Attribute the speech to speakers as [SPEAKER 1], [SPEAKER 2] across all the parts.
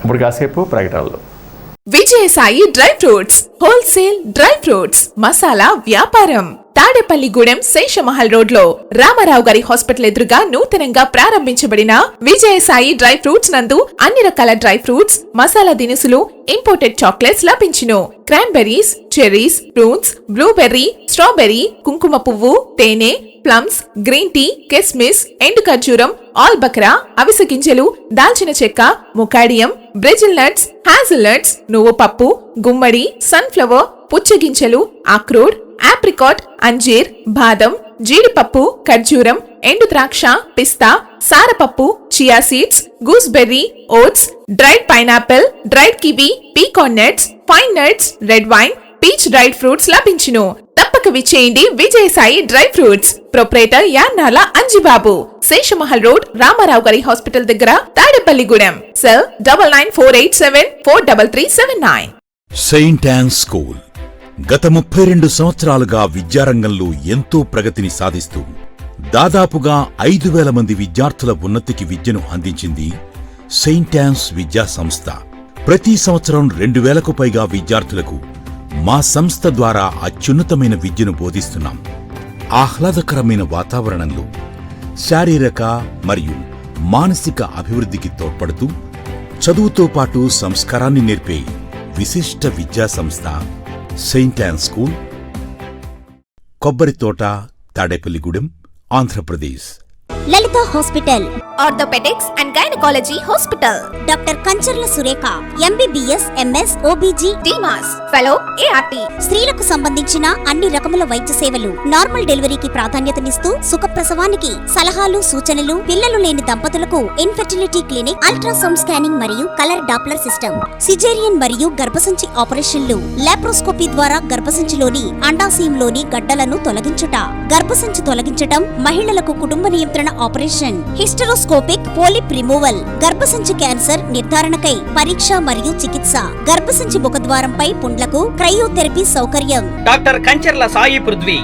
[SPEAKER 1] ఇప్పుడు కాసేపు ప్రకటనలు.
[SPEAKER 2] Vijayasai dry fruits wholesale dry fruits masala వ్యాపారం తాడేపల్లిగూడెం శేషమహల్ రోడ్ లో రామారావు గారి హాస్పిటల్ ఎదురుగా నూతనంగా ప్రారంభించబడిన విజయసాయి డ్రై ఫ్రూట్స్ నందు అన్ని రకాల డ్రై ఫ్రూట్స్, మసాలా దినుసులు, ఇంపోర్టెడ్ చాక్లెట్స్ లభించును. Cranberries, cherries, fruits, blueberry, strawberry, కుంకుమ పువ్వు, తేనె, ప్లమ్స్, గ్రీన్ టీ, కిస్మిస్, ఎండు ఖర్జూరం, ఆల్ బక్రా, అవిసె గింజలు, దాల్చిన చెక్క, ముకాడియం, బ్రెజిల్ నట్స్, హ్యాజిల్ నట్స్, నువ్వు పప్పు, గుమ్మడి, సన్ఫ్లవర్, పుచ్చగింజలు, అక్రోడ్, ఆప్రికాట్, అంజీర్, బాదం, జీడిపప్పు, ఖర్జూరం, ఎండు ద్రాక్ష, పిస్తా, సారపప్పు, chia seeds, gooseberry, oats, dried pineapple, dried kiwi, pecan nuts, pine nuts, red wine, peach dried fruits లభించును. తప్పక విచ్చేయండి Vijayasai dry fruits. Proprietor Yannala Anjibabu, Sheshamahal road, Ramarao గారి హాస్పిటల్ దగ్గర, Tadepalligudem. Cell 9948743379.
[SPEAKER 3] Saint Ann's school గత 32 సంవత్సరాలుగా విద్యారంగంలో ఎంతో ప్రగతిని సాధిస్తూ దాదాపుగా 5,000 మంది విద్యార్థుల ఉన్నతికి విద్యను అందించింది సెయింట్ యాన్స్ విద్యా సంస్థ. ప్రతి సంవత్సరం 2,000కు పైగా విద్యార్థులకు మా సంస్థ ద్వారా అత్యున్నతమైన విద్యను బోధిస్తున్నాం. ఆహ్లాదకరమైన వాతావరణంలో శారీరక మరియు మానసిక అభివృద్ధికి తోడ్పడుతూ చదువుతో పాటు సంస్కారాన్ని నేర్పే విశిష్ట విద్యా సంస్థ saint Ann's school, Kobbaritota, Tadepalligudem, Andhra Pradesh.
[SPEAKER 4] Lalitha hospital,
[SPEAKER 2] orthopaedics and gynaecology hospital.
[SPEAKER 4] Doctor Kancharla Surekha, MBBS, MS, OBG,
[SPEAKER 2] డిమాస్, ఫెలో, ఏఆర్టీ.
[SPEAKER 4] స్త్రీలకు సంబంధించిన అన్ని రకముల వైద్య సేవలు, నార్మల్ డెలివరీకి ప్రాధాన్యతనిస్తూ సుఖప్రసవానికి సలహాలు, సూచనలు, పిల్లలు లేని దంపతులకు ఇన్ఫెర్టిలిటీ క్లినిక్, అల్ట్రాసౌండ్ స్కానింగ్ మరియు కలర్ డాప్లర్ సిస్టమ్, సిజేరియన్ మరియు గర్భసంచి ఆపరేషన్లు, లాప్రోస్కోపీ ద్వారా గర్భసంచిలోని అండాశయంలోని గడ్డలను తొలగించుట, గర్భసంచి తొలగించటం, మహిళలకు కుటుంబ నియంత్రణ ఆపరేషన్, హిస్టరోస్కోపిక్ పోలిప్ రిమూవల్, గర్భసంచి క్యాన్సర్ నిర్ధారణకై పరీక్ష మరియు చికిత్స, గర్భసంచి ముఖద్వారంపై పుండ్లకు క్రయోథెరపీ సౌకర్యం.
[SPEAKER 5] Doctor Kancharla Sai Prithvi,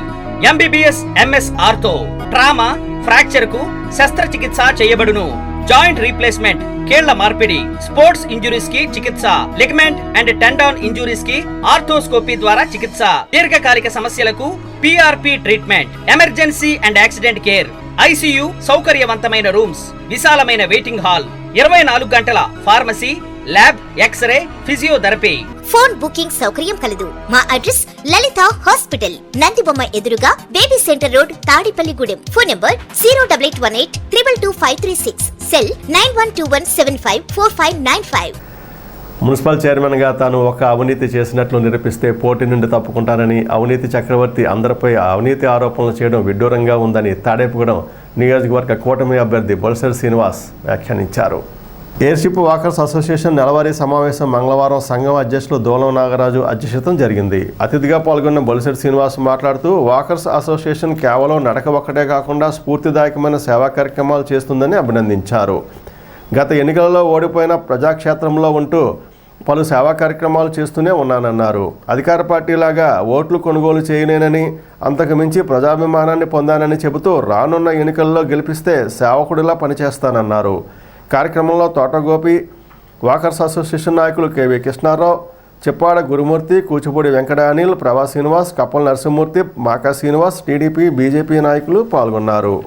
[SPEAKER 5] MBBS, MS ortho, trauma, fracture కు శస్త్రచికిత్స చేయబడును. జాయింట్ రీప్లేస్మెంట్, కీళ్ల మార్పిడి, స్పోర్ట్స్ ఇంజురీస్ కి చికిత్స, లిగమెంట్ అండ్ టెండాన్ ఇంజురీస్ కి ఆర్థోస్కోపీ ద్వారా చికిత్స, దీర్ఘకాలిక సమస్యలకు PRP treatment, emergency and accident care, ICU సౌకర్యవంతమైన రూమ్స్, విశాలమైన వెయిటింగ్ హాల్, 24 గంటల pharmacy, lab, x-ray, physiotherapy.
[SPEAKER 4] Phone booking సౌకర్యం కలదు. మా అడ్రస్ లలిత హాస్పిటల్, నందిబొమ్మ ఎదురుగా, baby centre road, Tadepalligudem. Phone number 08818222536. Cell 9121754595.
[SPEAKER 1] Municipal చైర్మన్గా తాను ఒక అవినీతి చేసినట్లు నిరూపిస్తే పోటీ నుండి తప్పుకుంటానని అవినీతి చక్రవర్తి అందరిపై అవినీతి ఆరోపణలు చేయడం విడ్డూరంగా ఉందని తాడేపల్లిగూడెం నియోజకవర్గ కూటమి అభ్యర్థి బొలిశెట్టి శ్రీనివాస్ వ్యాఖ్యానించారు. ఎయిర్షిప్ వాకర్స్ అసోసియేషన్ నెలవారీ సమావేశం మంగళవారం సంఘం అధ్యక్షులు దూలం నాగరాజు అధ్యక్షతన జరిగింది. అతిథిగా పాల్గొన్న బొలిశెట్టి శ్రీనివాస్ మాట్లాడుతూ వాకర్స్ అసోసియేషన్ కేవలం నడక ఒక్కటే కాకుండా స్ఫూర్తిదాయకమైన సేవా కార్యక్రమాలు చేస్తుందని అభినందించారు. గత ఎన్నికలలో ఓడిపోయిన ప్రజాక్షేత్రంలో ఉంటూ పలు సేవా కార్యక్రమాలు చేస్తూనే ఉన్నానన్నారు. అధికార పార్టీలాగా ఓట్లు కొనుగోలు చేయలేనని, అంతకు మించి ప్రజాభిమానాన్ని పొందానని చెబుతూ రానున్న ఎన్నికల్లో గెలిపిస్తే సేవకుడిలా పనిచేస్తానన్నారు. కార్యక్రమంలో తోటగోపి, వాకర్స్ అసోసియేషన్ నాయకులు కేవీ కృష్ణారావు, చిప్పాడ గురుమూర్తి, కూచిపూడి వెంకట అనిల్, ప్రభా శ్రీనివాస్, కప్పల నరసింహమూర్తి, మాకా శ్రీనివాస్, టీడీపీ, బీజేపీ నాయకులు పాల్గొన్నారు.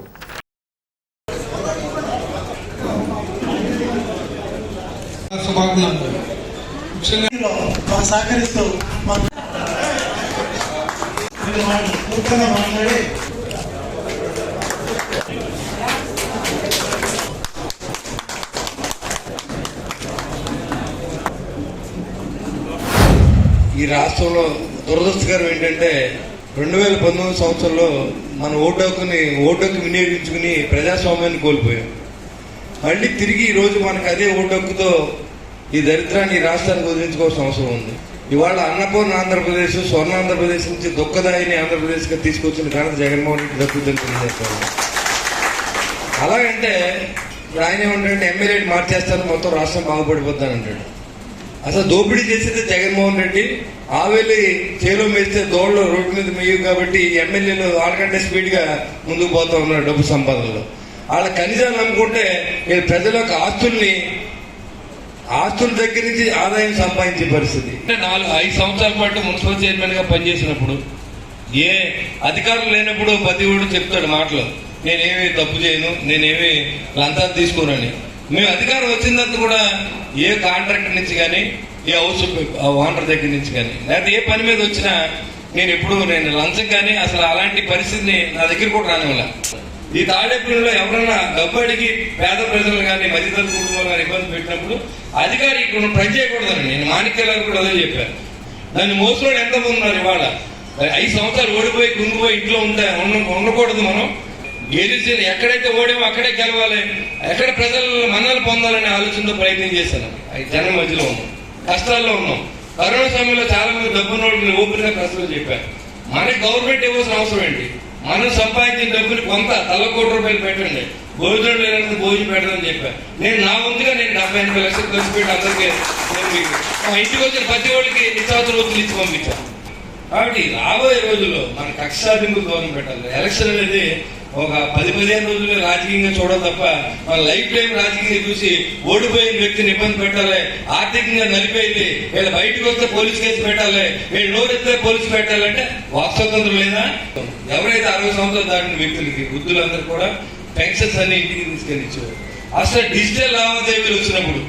[SPEAKER 6] ఈ రాష్ట్రంలో దురదృష్టకరం ఏంటంటే 2019 సంవత్సరంలో మన ఓటు వినియోగించుకుని ప్రజాస్వామ్యాన్ని కోల్పోయాం. మళ్ళీ తిరిగి ఈ రోజు మనకు అదే ఓటు హక్కుతో ఈ దరిద్రాన్ని ఈ రాష్ట్రానికి వదిలించుకోవాల్సిన అవసరం ఉంది. ఇవాళ అన్నపూర్ణ ఆంధ్రప్రదేశ్, స్వర్ణ ఆంధ్రప్రదేశ్ నుంచి దుఃఖదాయిని ఆంధ్రప్రదేశ్గా తీసుకొచ్చిన ఘనత జగన్మోహన్ రెడ్డి దక్కుతుందని తెలియజేస్తాను. అలాగంటే ఆయన ఏమంటే ఎమ్మెల్యే మార్చేస్తాను, మొత్తం రాష్ట్రం బాగుపడిపోతాను అంటాడు. అసలు దోపిడీ చేసేది జగన్మోహన్ రెడ్డి. ఆవేలి చేలో మేస్తే దోళ్ళు రోడ్డు మీద మేయవు కాబట్టి ఎమ్మెల్యేలు వాళ్ళకంటే స్పీడ్గా ముందుకు పోతా ఉన్నారు డబ్బు సంపాదనలో. వాళ్ళ ఖనిజాలు నమ్ముకుంటే ప్రజల యొక్క ఆస్తుల్ని ఆస్తుల దగ్గర నుంచి ఆదాయం సంపాదించే పరిస్థితి. అంటే 5 సంవత్సరాల పాటు మున్సిపల్ చైర్మన్ గా పనిచేసినప్పుడు ఏ అధికారులు లేనప్పుడు ప్రతి ఒడు చెప్తాడు మాటలు, నేనేమి తప్పు చేయను, నేనేమి లంచాలు తీసుకోనని. మేము అధికారం వచ్చిన తర్వాత కూడా ఏ కాంట్రాక్టర్ నుంచి కానీ, ఏ హౌస్ ఓనర్ దగ్గర నుంచి కానీ, లేకపోతే ఏ పని మీద వచ్చినా నేను లంచం కానీ అసలు అలాంటి పరిస్థితిని నా దగ్గర కూడా రానివ్వలే. ఈ తాడేపల్లిలో ఎవరన్నా డబ్బడికి పేద ప్రజలు కానీ మధ్యతరగతి కుటుంబాలు కానీ ఇబ్బంది పెట్టినప్పుడు అధికారి ఇక్కడ పని చేయకూడదని నేను మాణిక్యాలకు కూడా అదే చెప్పాను. దాన్ని మోసలోడు ఎంతమంది ఉన్నారు ఇవాళ. 5 సంవత్సరాలు ఓడిపోయి కుంగిపోయి ఇంట్లో ఉండకూడదు. మనం గెలిచి ఎక్కడైతే ఓడేమో అక్కడే గెలవాలి, ఎక్కడ ప్రజలు మన్నలు పొందాలనే ఆలోచనతో ప్రయత్నం చేశాను. జనం మధ్యలో ఉన్నాం, కష్టాల్లో ఉన్నాం. కరోనా సమయంలో చాలా మంది డబ్బున్న వాళ్ళు ఓపెన్ గా కష్టాలు చెప్పారు. మనకి గవర్నమెంట్ ఇవ్వాల్సిన అవసరం ఏంటి? మనం సంపాదించిన డబ్బుని కొంత 1,00,00,000 రూపాయలు పెట్టండి, భోజనం లేనందుకు భోజనం పెట్టదని చెప్పాను. నేను నా వంతుగా 70-80 లక్షలు ఖర్చు పెట్టి అందరికీ మా ఇంటికి వచ్చిన ప్రతి ఒక్కరికి నిత్యావసర వస్తువులు ఇచ్చి పంపించాను. కాబట్టి రాబోయే రోజుల్లో మన కక్ష సాధింపుకు దూరం పెట్టాలి. ఎలక్షన్ అనేది ఒక 10-15 రోజులు రాజకీయంగా చూడడం తప్ప మన లైఫ్ టైం రాజకీయంగా చూసి ఓడిపోయిన వ్యక్తిని ఇబ్బంది పెట్టాలి, ఆర్థికంగా నలిపేది, వీళ్ళ బయటకు వస్తే పోలీస్ కేసు పెట్టాలి, వీళ్ళు నోరెత్తే పోలీసు పెట్టాలంటే వాక్ స్వతంత్రం లేదా? ఎవరైతే 60 సంవత్సరాలు దాటిన వ్యక్తులకి వృద్ధులందరూ కూడా పెన్షన్స్ అన్ని ఇంటికి తీసుకెళ్ళిచ్చారు. అసలు డిజిటల్ లావాదేవీలు వచ్చినప్పుడు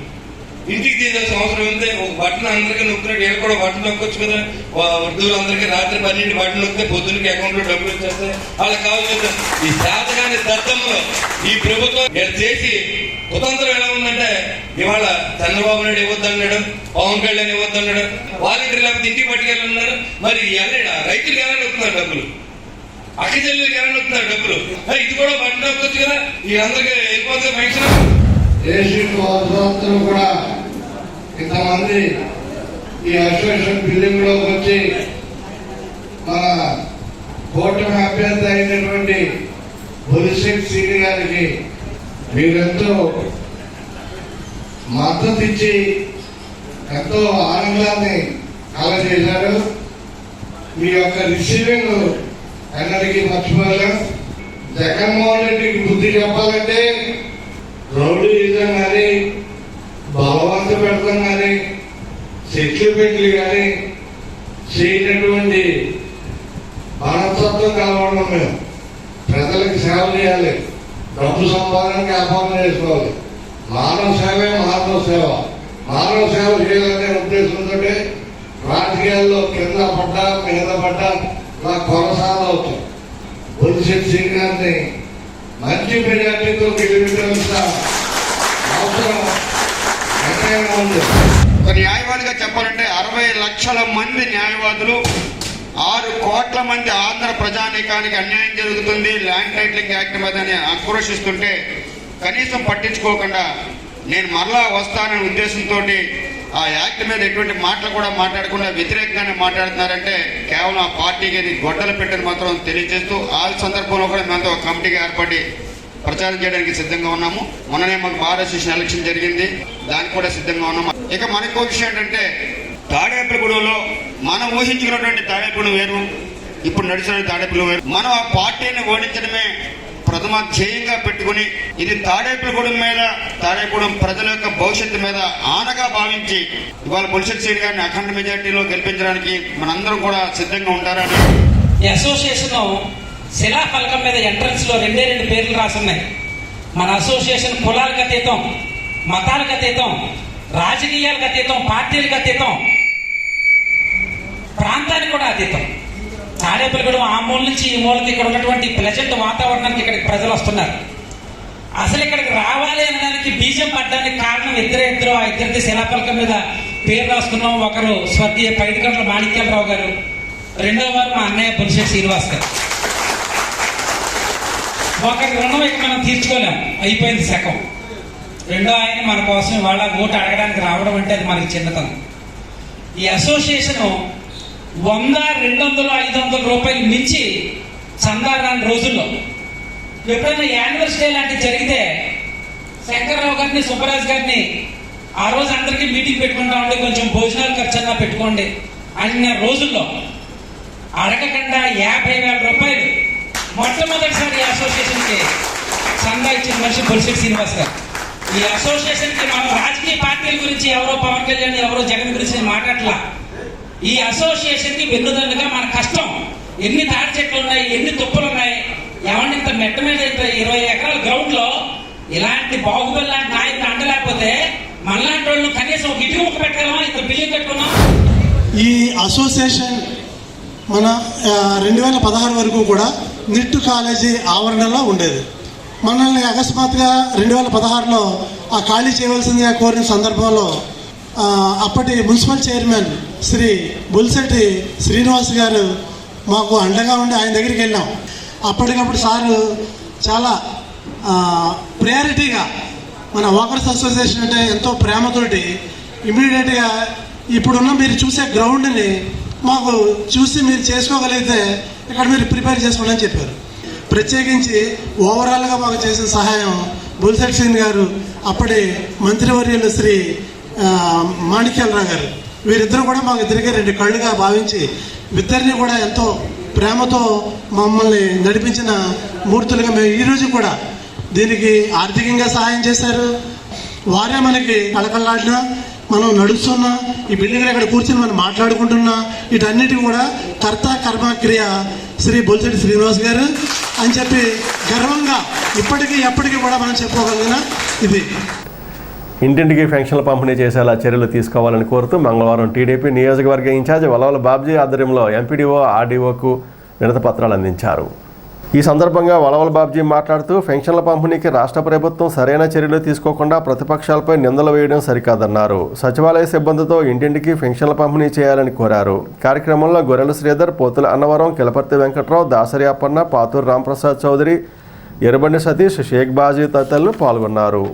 [SPEAKER 6] ఇంటికి తీయాల్సిన అవసరం ఉంటే ఒక బట్టన్ అందరికీ నొక్కినట్టు ఏడు కూడా బట్టన్ నొక్కొచ్చు కదా. వృద్ధులందరికీ రాత్రి 12 బట్టన్ నొక్కితే పొద్దున్నకి అకౌంట్ లో డబ్బులు వచ్చేస్తాయి. వాళ్ళకి కావాల్సిన ఈ శాతకాని దత్తంలో ఈ ప్రభుత్వం చేసి కుతంత్రం ఎలా ఉందంటే, ఇవాళ చంద్రబాబు నాయుడు ఇవ్వద్దన్నాడు, పవన్ కళ్యాణ్ ఇవ్వద్దన్నాడు, వాలంటీర్ లేకపోతే ఇంటికి పట్టుకెళ్ళన్నారు. మరి రైతులకు ఎలా నొక్కున్నారు డబ్బులు, అక్క చెల్లెలకి ఎలా నొక్కున్నారు డబ్బులు? ఇది కూడా బట్టన్ నొక్కొచ్చు కదా, వీళ్ళందరికీ వెళ్ళిపోతే పెన్షన్.
[SPEAKER 7] సంవత్సరం కూడా ఇంతమంది ఈ అసోసియేషన్ బిల్డింగ్ లోకి వచ్చి మన కూటమి అభ్యర్థి అయినటువంటి బొలిశెట్టి శ్రీని గారికి మీరెంతో మద్దతు ఇచ్చి ఎంతో ఆనందాన్ని కలగజేశారు. మీ యొక్క రిసీవింగ్ ఎన్నటికీ మర్చిపోలేం. జగన్మోహన్ రెడ్డికి బుద్ధి చెప్పాలంటే రౌడీయిజం కానీ, బలవంత పెడతాం కానీ, శక్తి పెట్లు కానీ చేయనటువంటి మనస్తత్వం కలవడం. మేము ప్రజలకు సేవ చేయాలి, డబ్బు సంపాదనకి వ్యాపారం చేసుకోవాలి. మానవ సేవే మానవ సేవ. మానవ సేవ చేయాలనే ఉద్దేశంతో రాజకీయాల్లో కింద పడ్డా మీద పడ్డా నాకు కొనసాగవచ్చు. బొలిశెట్టి శ్రీని గారిని మంచి మెజార్టీతో గెలిపించాల్సిన అవసరం ఎంతైనా ఉంది.
[SPEAKER 8] ఒక న్యాయవాదిగా చెప్పాలంటే 60 లక్షల మంది న్యాయవాదులు, 6 కోట్ల మంది ఆంధ్ర ప్రజానీకానికి అన్యాయం జరుగుతుంది, ల్యాండ్ టైటిలింగ్ యాక్ట్ మీద ఆక్రోషిస్తుంటే కనీసం పట్టించుకోకుండా నేను మరలా వస్తాననే ఉద్దేశంతో ఆ యాక్ట్ మీద ఎటువంటి మాటలు కూడా మాట్లాడకుండా వ్యతిరేకంగానే మాట్లాడుతున్నారంటే కేవలం ఆ పార్టీకి అది గొడ్డలు పెట్టని మాత్రం తెలియజేస్తూ ఆ సందర్భంలో కూడా మేము ఒక కమిటీగా ఏర్పడి ప్రచారం చేయడానికి సిద్ధంగా ఉన్నాము. మొన్ననే మాకు బార్ అసోసియేషన్ ఎలక్షన్ జరిగింది, దానికి కూడా సిద్ధంగా ఉన్నాము. ఇక మనకో విషయం ఏంటంటే, తాడేపల్లిగూడెంలో మనం ఊహించుకున్నటువంటి తాడేపల్లి వేరు, ఇప్పుడు నడిచిన తాడేపల్లి వేరు. మనం ఆ పార్టీని ఓడించడమే ప్రథమ ధ్యేయంగా పెట్టుకుని ఇది తాడేపల్లిగూడెం మీద, తాడేపల్లిగూడెం ప్రజల యొక్క భవిష్యత్తు మీద ఆనగా భావించి ఇవాళ బొలిశెట్టి శ్రీని గారిని అఖండ మెజార్టీలో గెలిపించడానికి మనందరం కూడా సిద్ధంగా ఉంటారని.
[SPEAKER 9] ఈ అసోసియేషన్ శిలాఫలకం మీద ఎంట్రన్స్ లో 2 పేర్లు రాసున్నాయి. మన అసోసియేషన్ కులాలకు అతీతం, మతాలకు అతీతం, రాజకీయాలకు అతీతం, పార్టీలకు అతీతం, ప్రాంతానికి కూడా అతీతం. తాడేపల్లిగూడెం ఆ మూల నుంచి ఈ మూలకి ఇక్కడ ఉన్నటువంటి ప్లెజెంట్ వాతావరణానికి ఇక్కడికి ప్రజలు వస్తున్నారు. అసలు ఇక్కడికి రావాలి అనడానికి బీజం పడ్డానికి కారణం ఇద్దరు ఆ ఇద్దరిది శిలాఫలకం మీద పేరు రాసుకున్నాం. ఒకరు స్వర్గీయ పైడికండ్ల మాణిక్యాలరావు గారు, రెండో వారు మా అన్నయ్య బొలిశెట్టి శ్రీనివాస్ గారు. ఒకరి రుణం ఇక మనం తీర్చుకోలేం, అయిపోయింది శకం. రెండో ఆయన మన కోసం ఇవాళ ఓటు అడగడానికి రావడం అంటే అది మనకి చిన్నతనం. ఈ అసోసియేషన్ 100, 200, 500 రూపాయలు మించి చందా రాని రోజుల్లో ఎప్పుడైనా యానివర్సరీ డే లాంటివి జరిగితే శంకర్రావు గారిని, సుబ్బరాజు గారిని ఆ రోజు అందరికీ మీటింగ్ పెట్టుకుంటా ఉండి కొంచెం భోజనాలు ఖర్చన్నా పెట్టుకోండి అన్న రోజుల్లో అడగకుండా 50,000 రూపాయలు మొట్టమొదటిసారి అసోసియేషన్కి చందా ఇచ్చిన మనిషి బొలిశెట్టి శ్రీనివాస్ గారు. ఈ అసోసియేషన్కి మన రాజకీయ పార్టీల గురించి ఎవరో పవన్ కళ్యాణ్ ఎవరో జగన్ గురించి మాట్లాడలా. ఈ అసోసియేషన్కి వెన్నుదన్నుగా మన కష్టం. ఎన్ని తాడి చెట్లు ఉన్నాయి, ఎన్ని తుప్పలు ఉన్నాయి, ఎవరిని ఇంత మెట్ట మీద 20 ఎకరాల గ్రౌండ్ లో ఇలాంటి బాహుబలి లాంటి నాయకులు అంటలేకపోతే మనలాంటి వాళ్ళు కనీసం ఒక ఇటుక ముక్క పెట్టగలమా? ఇంత బిల్డింగ్ కట్టుకున్నాం.
[SPEAKER 10] ఈ అసోసియేషన్ మన 2016 వరకు కూడా నిట్టు కాలేజీ ఆవరణలో ఉండేది. మనల్ని అకస్మాత్తుగా 2016లో ఆ ఖాళీ చేయవలసిందిగా కోరిన సందర్భంలో అప్పటి మున్సిపల్ చైర్మన్ శ్రీ బుల్శెట్టి శ్రీనివాస్ గారు మాకు అండగా ఉండి ఆయన దగ్గరికి వెళ్ళాం. అప్పటికప్పుడు సారు చాలా ప్రయారిటీగా మన వాకర్స్ అసోసియేషన్ అంటే ఎంతో ప్రేమతోటి ఇమీడియట్గా ఇప్పుడున్న మీరు చూసే గ్రౌండ్ని మాకు చూసి మీరు చేసుకోగలిగితే ఇక్కడ మీరు ప్రిపేర్ చేసుకోండి అని చెప్పారు. ప్రత్యేకించి ఓవరాల్గా మాకు చేసిన సహాయం బుల్శెట్టి సింగ్ గారు, అప్పటి మంత్రివర్యులు శ్రీ మాణిక్యాలరావు గారు, వీరిద్దరూ కూడా మాకు ఇద్దరికి 2 కళ్ళుగా భావించి ఇద్దరిని కూడా ఎంతో ప్రేమతో మమ్మల్ని నడిపించిన మూర్తులుగా మేము ఈరోజు కూడా దీనికి ఆర్థికంగా సహాయం చేశారు. వారే మనకి కళకళలాడినా, మనం నడుస్తున్నా, ఈ బిల్డింగ్లో ఇక్కడ కూర్చొని మనం మాట్లాడుకుంటున్నా, వీటన్నిటి కూడా కర్త కర్మక్రియ శ్రీ బొల్శెట్టి శ్రీనివాస్ గారు అని చెప్పి గర్వంగా ఇప్పటికీ ఎప్పటికీ కూడా మనం చెప్పుకోగలిగిన ఇది.
[SPEAKER 1] ఇంటింటికి పెన్షన్ల పంపిణీ చేసేలా చర్యలు తీసుకోవాలని కోరుతూ మంగళవారం టీడీపీ నియోజకవర్గ ఇన్ఛార్జ్ వలవల బాబ్జీ ఆధ్వర్యంలో ఎంపీడీఓ ఆర్డీఓకు వినతిపత్రాలు అందించారు. ఈ సందర్భంగా వలవల బాబ్జీ మాట్లాడుతూ పెన్షన్ల పంపిణీకి రాష్ట్ర ప్రభుత్వం సరైన చర్యలు తీసుకోకుండా ప్రతిపక్షాలపై నిందలు వేయడం సరికాదన్నారు. సచివాలయ సిబ్బందితో ఇంటింటికి పెన్షన్ల పంపిణీ చేయాలని కోరారు. కార్యక్రమంలో గొర్రెల శ్రీధర్, పోతుల అన్నవరం, కిలపర్తి వెంకట్రావు, దాసరి అప్పన్న, పాతూరు రాంప్రసాద్ చౌదరి, ఎర్రబండి సతీష్, షేక్ బాజీ తదితరులు పాల్గొన్నారు.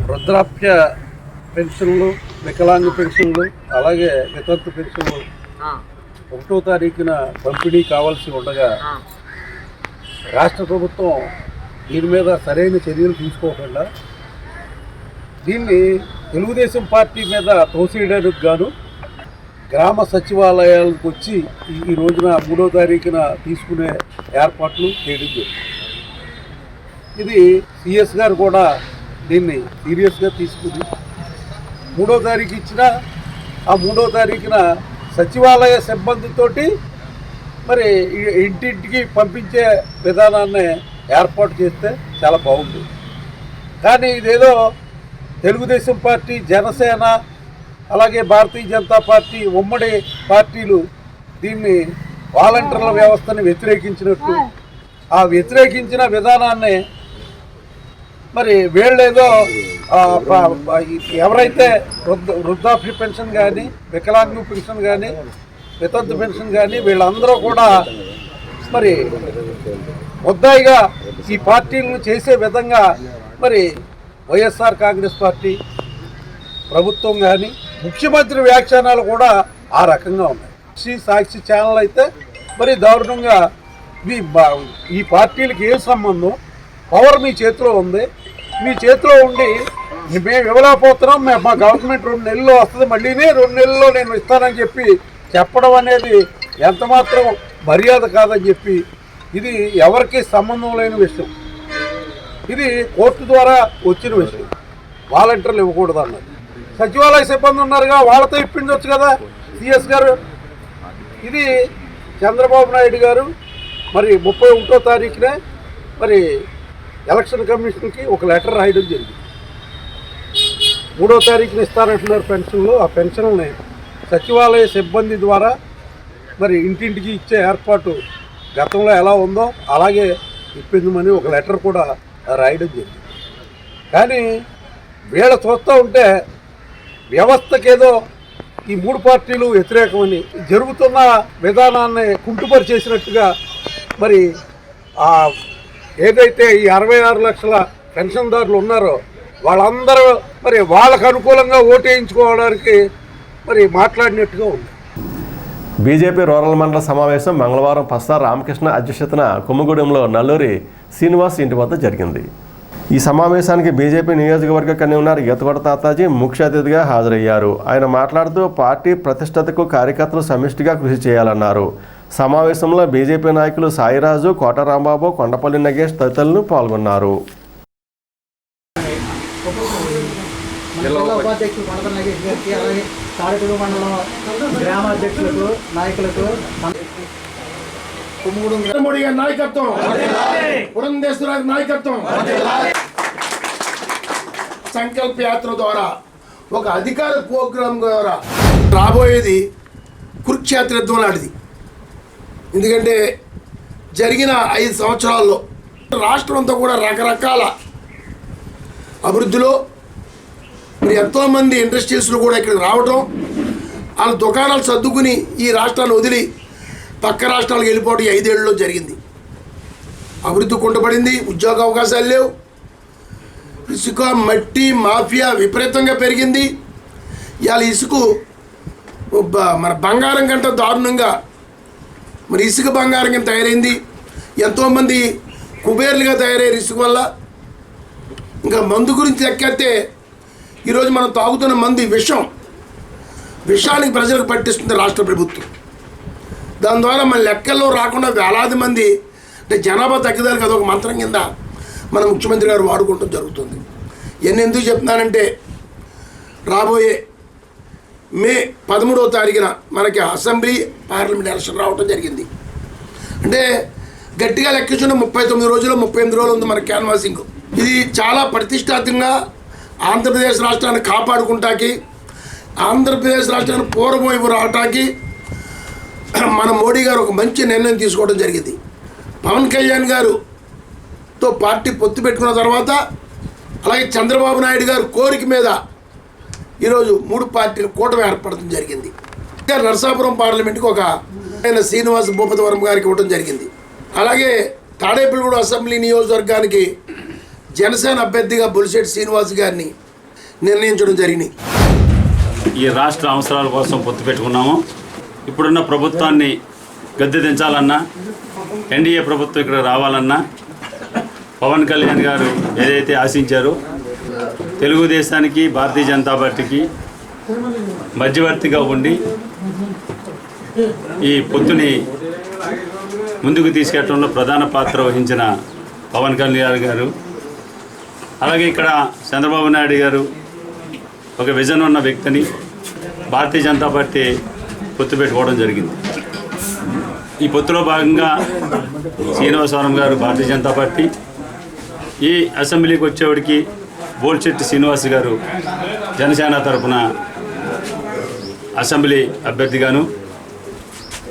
[SPEAKER 11] వృద్ధాప్య పెన్షన్లు, వికలాంగ పెన్షన్లు, అలాగే వితంతు పెన్షన్లు 1వ తారీఖున పంపిణీ కావాల్సి ఉండగా రాష్ట్ర ప్రభుత్వం దీని మీద సరైన చర్యలు తీసుకోకుండా దీన్ని తెలుగుదేశం పార్టీ మీద తోసేయడానికి గాను గ్రామ సచివాలయాలకు వచ్చి ఈ రోజున 3వ తారీఖున తీసుకునే ఏర్పాట్లు చేయడం జరిగింది. ఇది సిఎస్ గారు కూడా దీన్ని సీరియస్గా తీసుకుని 3వ తారీఖు ఇచ్చిన ఆ 3వ తారీఖున సచివాలయ సిబ్బందితోటి మరి ఇంటింటికి పంపించే విధానాన్ని ఏర్పాటు చేస్తే చాలా బాగుంది. కానీ ఇదేదో తెలుగుదేశం పార్టీ, జనసేన, అలాగే భారతీయ జనతా పార్టీ ఉమ్మడి పార్టీలు దీన్ని వాలంటీర్ల వ్యవస్థని వ్యతిరేకించినట్టు, ఆ వ్యతిరేకించిన విధానాన్ని మరి వీళ్ళేదో ఎవరైతే వృద్ధాప్య పెన్షన్ కానీ, వికలాంగ పెన్షన్ కానీ, వితంతు పెన్షన్ కానీ వీళ్ళందరూ కూడా మరి ముద్దాయిగా ఈ పార్టీలను చేసే విధంగా మరి వైఎస్ఆర్ కాంగ్రెస్ పార్టీ ప్రభుత్వం కానీ ముఖ్యమంత్రి వ్యాఖ్యానాలు కూడా ఆ రకంగా ఉన్నాయి. సాక్షి ఛానల్ అయితే మరి దారుణంగా ఈ పార్టీలకి ఏ సంబంధం, పవర్ మీ చేతిలో ఉంది, మీ చేతిలో ఉండి మేము ఇవ్వలేకపోతున్నాం, మా గవర్నమెంట్ 2 నెలల్లో వస్తుంది, మళ్ళీనే 2 నెలల్లో నేను ఇస్తానని చెప్పి చెప్పడం అనేది ఎంతమాత్రం మర్యాద కాదని చెప్పి, ఇది ఎవరికి సంబంధం లేని విషయం. ఇది కోర్టు ద్వారా వచ్చిన విషయం. వాలంటీర్లు ఇవ్వకూడదు అన్నది. సచివాలయ సిబ్బంది ఉన్నారుగా, వాళ్ళతో ఇప్పించవచ్చు కదా సిఎస్ గారు. ఇది చంద్రబాబు నాయుడు గారు మరి 31వ తారీఖునే మరి ఎలక్షన్ కమిషన్కి ఒక లెటర్ రాయడం జరిగింది. 3వ తారీఖున ఇస్తారంటున్నారు పెన్షన్లు. ఆ పెన్షన్లని సచివాలయ సిబ్బంది ద్వారా మరి ఇంటింటికి ఇచ్చే ఏర్పాటు గతంలో ఎలా ఉందో అలాగే ఇప్పించమని ఒక లెటర్ కూడా రాయడం జరిగింది. కానీ వీళ్ళ చూస్తూ ఉంటే వ్యవస్థకేదో ఈ 3 పార్టీలు వ్యతిరేకమని, జరుగుతున్న విధానాన్ని కుంటుపరిచేసినట్టుగా మరి ఏదైతే ఈ 66 లక్షల పెన్షన్దారులు ఉన్నారో వాళ్ళందరూ మరి వాళ్ళకు అనుకూలంగా ఓటేయించుకోవడానికి మరి మాట్లాడినట్టుగా ఉంది.
[SPEAKER 1] బీజేపీ రూరల్ మండల సమావేశం మంగళవారం పస్తా రామకృష్ణ అధ్యక్షతన కొమ్మగూడెంలో నల్లూరి శ్రీనివాస్ ఇంటి వద్ద జరిగింది. ఈ సమావేశానికి బీజేపీ నియోజకవర్గ కన్వీనర్ ఈతకొండ తాతాజీ ముఖ్య అతిథిగా హాజరయ్యారు. ఆయన మాట్లాడుతూ పార్టీ ప్రతిష్టతకు కార్యకర్తలు సమిష్టిగా కృషి చేయాలన్నారు. సమావేశంలో బీజేపీ నాయకులు సాయిరాజు, కోట రాంబాబు, కొండపల్లి నగేష్ తదితరులు పాల్గొన్నారు.
[SPEAKER 12] జిల్లా ఉపాధ్యక్షులు కొండపల్లి నాగేష్ గారికి, అలాగే తాడేపల్లి మండలం గ్రామాధ్యక్షులకు, నాయకులకు,
[SPEAKER 13] మోడీ గారి నాయకత్వం, పురంధేశ్వర గారి నాయకత్వం, సంకల్ప యాత్ర ద్వారా ఒక అధికార ప్రోగ్రాం ద్వారా రాబోయేది కురుక్షేత్ర యుద్ధం లాంటిది. ఎందుకంటే జరిగిన 5 సంవత్సరాల్లో రాష్ట్రం అంతా కూడా రకరకాల అభివృద్ధిలో మరి ఎంతోమంది ఇండస్ట్రీస్లు కూడా ఇక్కడికి రావటం, వాళ్ళ దుకాణాలు సర్దుకుని ఈ రాష్ట్రాన్ని వదిలి పక్క రాష్ట్రాలకు వెళ్ళిపోవడం 5 ఏళ్లలో జరిగింది. అభివృద్ధి కుంటపడింది, ఉద్యోగ అవకాశాలు లేవు, ఇసుక మట్టి మాఫియా విపరీతంగా పెరిగింది. ఇవాళ ఇసుక మన బంగారం కంటే దారుణంగా మరి ఇసుక బంగారం కింద తయారైంది. ఎంతోమంది కుబేర్లుగా తయారయ్యారు ఇసుక వల్ల. ఇంకా మందు గురించి లెక్కెత్తే ఈరోజు మనం తాగుతున్న మందు విషానికి ప్రజలకు పట్టిస్తుంది రాష్ట్ర ప్రభుత్వం. దాని ద్వారా మన లెక్కల్లో రాకుండా వేలాది మంది అంటే జనాభా తగ్గుదలకు అదొక మంత్రం కింద మన ముఖ్యమంత్రి గారు వాడుకోవడం జరుగుతుంది. ఇవన్నీ ఎందుకు చెప్తున్నానంటే రాబోయే మే 13వ తారీఖున మనకి అసెంబ్లీ పార్లమెంట్ ఎలక్షన్ రావడం జరిగింది. అంటే గట్టిగా లెక్కించున్న 39 రోజులు 38 రోజులు ఉంది మన క్యాన్వాసింగ్. ఇది చాలా ప్రతిష్టాత్మకంగా ఆంధ్రప్రదేశ్ రాష్ట్రాన్ని కాపాడుకుంటాకి, ఆంధ్రప్రదేశ్ రాష్ట్రాన్ని పూర్వవైపు రావటానికి మన మోడీ గారు ఒక మంచి నిర్ణయం తీసుకోవడం జరిగింది. పవన్ కళ్యాణ్ గారుతో పార్టీ పొత్తు పెట్టుకున్న తర్వాత అలాగే చంద్రబాబు నాయుడు గారు కోరిక మీద ఈరోజు 3 పార్టీల కూటమి ఏర్పడటం జరిగింది. నరసాపురం పార్లమెంట్కి ఒక ఆయన శ్రీనివాస్ భూపతివరం గారికి ఇవ్వడం జరిగింది. అలాగే తాడేపల్లిగూడ అసెంబ్లీ నియోజకవర్గానికి జనసేన అభ్యర్థిగా బొలిశెట్టి శ్రీనివాస్ గారిని నిర్ణయించడం జరిగింది.
[SPEAKER 14] ఈ రాష్ట్ర అవసరాల కోసం పొత్తు పెట్టుకున్నాము. ఇప్పుడున్న ప్రభుత్వాన్ని గద్దె దించాలన్నా, ఎన్డీఏ ప్రభుత్వం ఇక్కడ రావాలన్నా పవన్ కళ్యాణ్ గారు ఏదైతే ఆశించారో తెలుగుదేశానికి భారతీయ జనతా పార్టీకి మధ్యవర్తిగా ఉండి ఈ పొత్తుని ముందుకు తీసుకెళ్లడంలో ప్రధాన పాత్ర వహించిన పవన్ కళ్యాణ్ గారు, అలాగే ఇక్కడ చంద్రబాబు నాయుడు గారు ఒక విజన్ ఉన్న వ్యక్తిని భారతీయ జనతా పార్టీ పొత్తు పెట్టుకోవడం జరిగింది. ఈ పొత్తులో భాగంగా శ్రీనివాసవరం గారు భారతీయ జనతా పార్టీ, ఈ అసెంబ్లీకి వచ్చేవాడికి బొలిశెట్టి శ్రీనివాస్ గారు జనసేన తరఫున అసెంబ్లీ అభ్యర్థిగాను